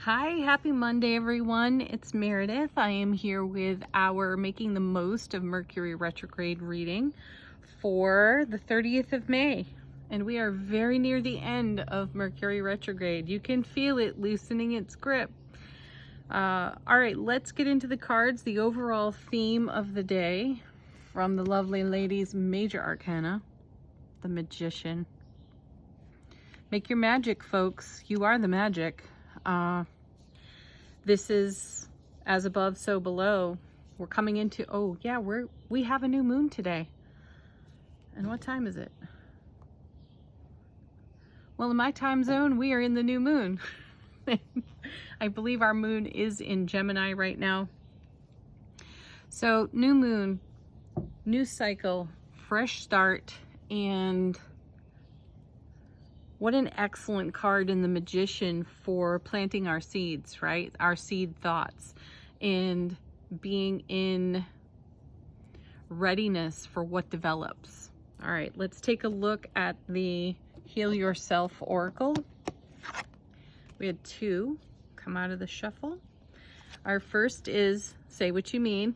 Hi, happy Monday, everyone. It's Meredith. I am here with our Making the Most of Mercury Retrograde reading for the 30th of May. And we are very near the end of Mercury Retrograde. You can feel it loosening its grip. All right, let's get into the cards. The overall theme of the day from the lovely lady's Major Arcana, the Magician. Make your magic, folks. You are the magic. This is as above, so below. We're coming into, oh yeah, we have a new moon today. And what time is it? Well, in my time zone, we are in the new moon. I believe our moon is in Gemini right now. So new moon, new cycle, fresh start, and what an excellent card in the Magician for planting our seeds, right? Our seed thoughts and being in readiness for what develops. All right, let's take a look at the Heal Yourself Oracle. We had two come out of the shuffle. Our first is Say What You Mean.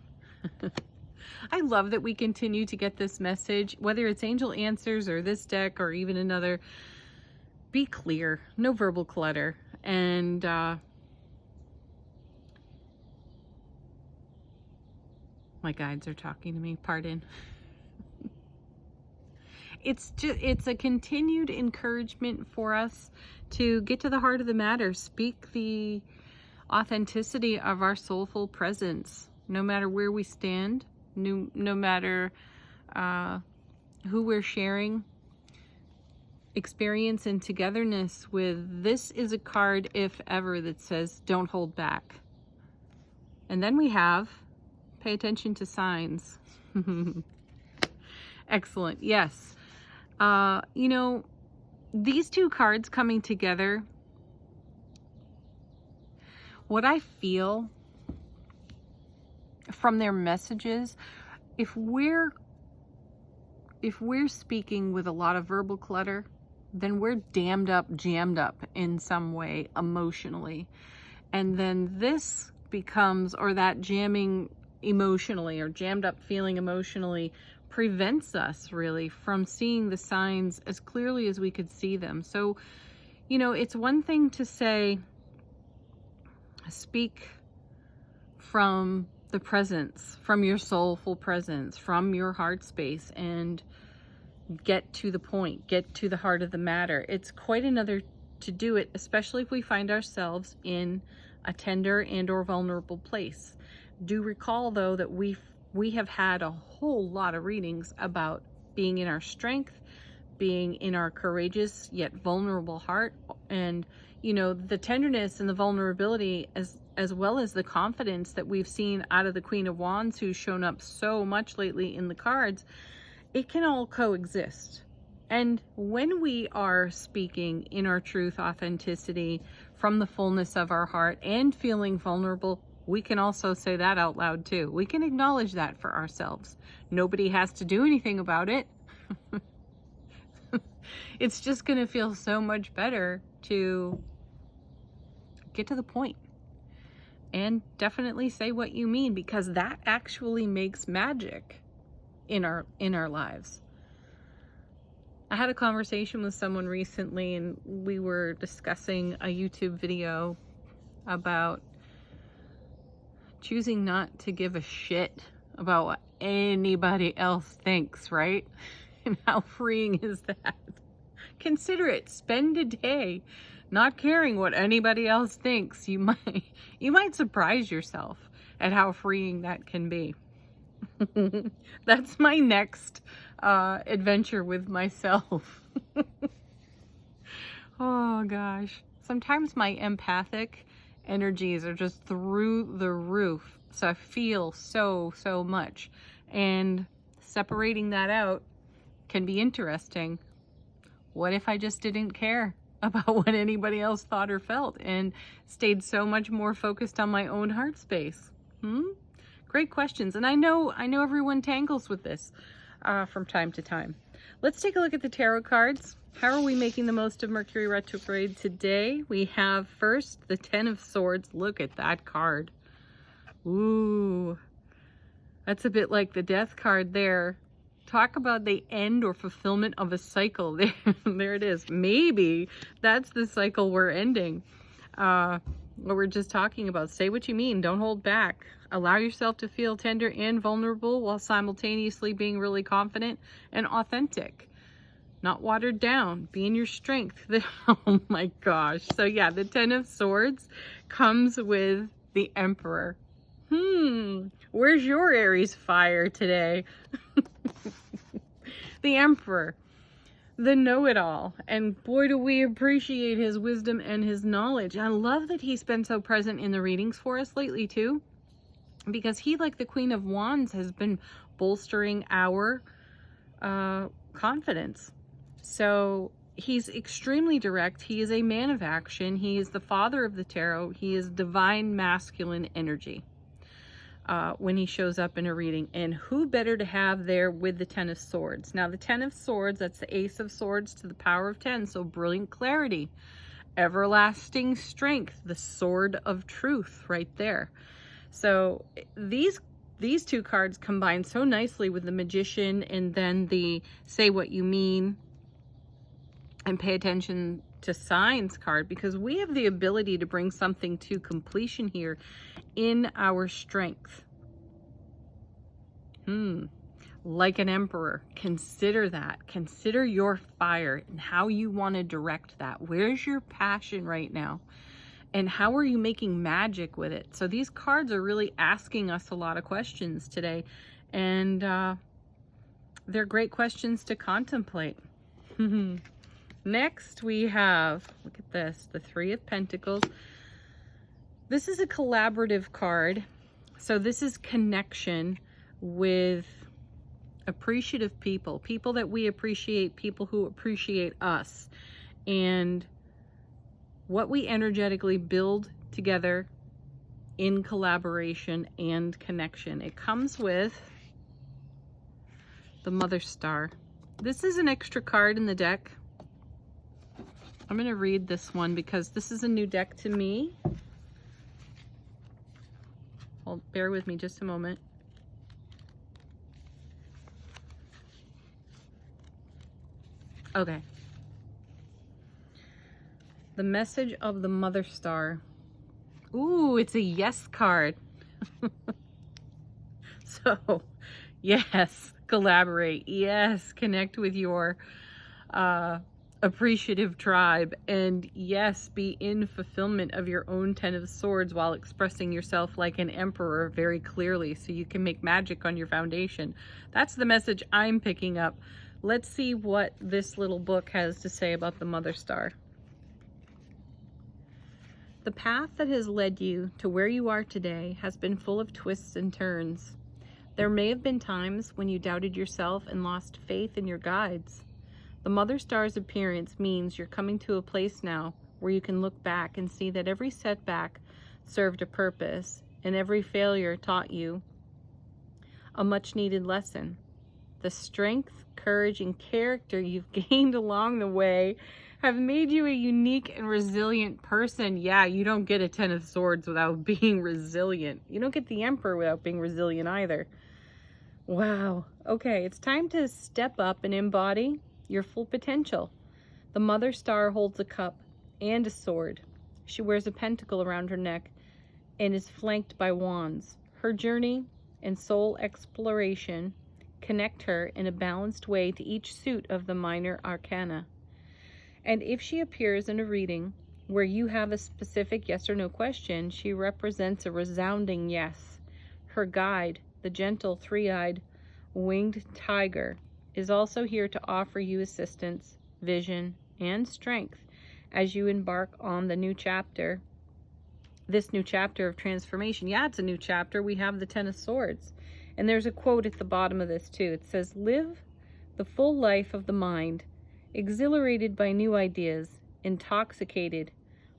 I love that we continue to get this message, whether it's Angel Answers or this deck or even another. Be clear, no verbal clutter. And my guides are talking to me, pardon. It's a continued encouragement for us to get to the heart of the matter, speak the authenticity of our soulful presence, no matter where we stand, no matter who we're sharing experience and togetherness with. This is a card, if ever, that says don't hold back. And then we have pay attention to signs. Excellent. Yes. You know, these two cards coming together, what I feel from their messages, if we're speaking with a lot of verbal clutter, then we're jammed up in some way emotionally. And then this becomes, or that jamming emotionally or jammed up feeling emotionally prevents us really from seeing the signs as clearly as we could see them. So, you know, it's one thing to say, speak from the presence, from your soulful presence, from your heart space, and get to the point, get to the heart of the matter. It's quite another to do it, especially if we find ourselves in a tender and or vulnerable place. Do recall though that we have had a whole lot of readings about being in our strength, being in our courageous yet vulnerable heart, and you know, the tenderness and the vulnerability as well as the confidence that we've seen out of the Queen of Wands, who's shown up so much lately in the cards. It can all coexist. And when we are speaking in our truth, authenticity, from the fullness of our heart and feeling vulnerable, we can also say that out loud too. We can acknowledge that for ourselves. Nobody has to do anything about it. It's just going to feel so much better to get to the point and definitely say what you mean, because that actually makes magic in our lives. I had a conversation with someone recently, and we were discussing a YouTube video about choosing not to give a shit about what anybody else thinks, right? And how freeing is that? Consider it. Spend a day not caring what anybody else thinks. You might surprise yourself at how freeing that can be. That's my next adventure with myself. Oh gosh. Sometimes my empathic energies are just through the roof. So I feel so much. And separating that out can be interesting. What if I just didn't care about what anybody else thought or felt and stayed so much more focused on my own heart space? Great questions. And I know everyone tangles with this from time to time. Let's take a look at the tarot cards. How are we making the most of Mercury retrograde today? We have first the Ten of Swords. Look at that card. Ooh, that's a bit like the Death card there. Talk about the end or fulfillment of a cycle. There it is. Maybe that's the cycle we're ending. What we're just talking about. Say what you mean. Don't hold back. Allow yourself to feel tender and vulnerable while simultaneously being really confident and authentic. Not watered down. Be in your strength. Oh my gosh. So yeah, the Ten of Swords comes with the Emperor. Where's your Aries fire today? The Emperor, the know-it-all, and boy do we appreciate his wisdom and his knowledge. I love that he's been so present in the readings for us lately too, because he, like the Queen of Wands, has been bolstering our confidence. So he's extremely direct. He is a man of action. He is the father of the tarot. He is divine masculine energy. When he shows up in a reading. And who better to have there with the Ten of Swords? Now, the Ten of Swords, that's the Ace of Swords to the power of 10. So brilliant clarity, everlasting strength, the sword of truth right there. So these two cards combine so nicely with the Magician and then the say what you mean and pay attention to signs card, because we have the ability to bring something to completion here in our strength. Like an emperor. Consider that. Consider your fire and how you want to direct that. Where's your passion right now? And how are you making magic with it? So these cards are really asking us a lot of questions today. And they're great questions to contemplate. Next we have, look at this, the Three of Pentacles. This is a collaborative card. So this is connection with appreciative people, people that we appreciate, people who appreciate us, and what we energetically build together in collaboration and connection. It comes with the Mother Star. This is an extra card in the deck. I'm going to read this one because this is a new deck to me. Bear with me just a moment. Okay. The message of the Mother Star. Ooh, it's a yes card. So, yes, collaborate. Yes, connect with your appreciative tribe, and yes, be in fulfillment of your own Ten of Swords while expressing yourself like an emperor very clearly so you can make magic on your foundation. That's the message I'm picking up. Let's see what this little book has to say about the Mother Star. The path that has led you to where you are today has been full of twists and turns. There may have been times when you doubted yourself and lost faith in your guides. The Mother Star's appearance means you're coming to a place now where you can look back and see that every setback served a purpose and every failure taught you a much-needed lesson. The strength, courage, and character you've gained along the way have made you a unique and resilient person. Yeah, you don't get a Ten of Swords without being resilient. You don't get the Emperor without being resilient either. Wow. Okay, it's time to step up and embody your full potential. The Mother Star holds a cup and a sword. She wears a pentacle around her neck and is flanked by wands. Her journey and soul exploration connect her in a balanced way to each suit of the minor arcana. And if she appears in a reading where you have a specific yes or no question, she represents a resounding yes. Her guide, the gentle three-eyed winged tiger, is also here to offer you assistance, vision, and strength as you embark on the new chapter, this new chapter of transformation. Yeah, it's a new chapter. We have the Ten of Swords. And there's a quote at the bottom of this too. It says, "Live the full life of the mind, exhilarated by new ideas, intoxicated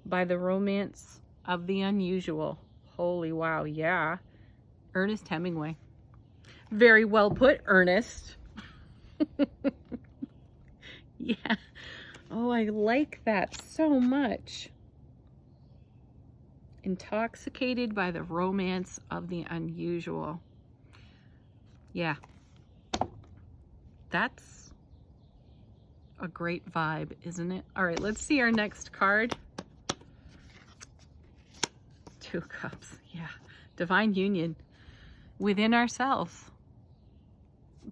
by the romance of the unusual." Holy wow, yeah. Ernest Hemingway. Very well put, Ernest. Yeah. Oh, I like that so much. Intoxicated by the romance of the unusual. Yeah. That's a great vibe, isn't it? All right, let's see our next card. Two of Cups. Yeah. Divine union within ourselves.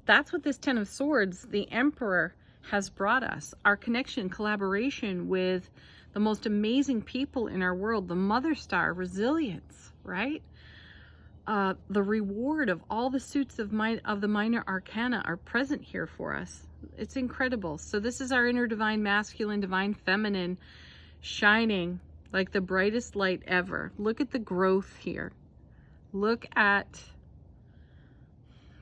That's what this Ten of Swords, the Emperor, has brought us. Our connection, collaboration with the most amazing people in our world, the Mother Star, resilience, right? The reward of all the suits of the minor arcana are present here for us. It's incredible. So this is our inner divine masculine, divine feminine, shining like the brightest light ever. Look at the growth here. Look at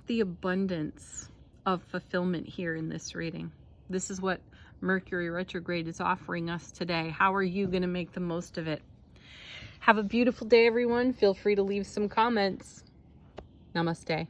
the abundance of fulfillment here in this reading. This is what Mercury retrograde is offering us today. How are you going to make the most of it? Have a beautiful day, everyone. Feel free to leave some comments. Namaste.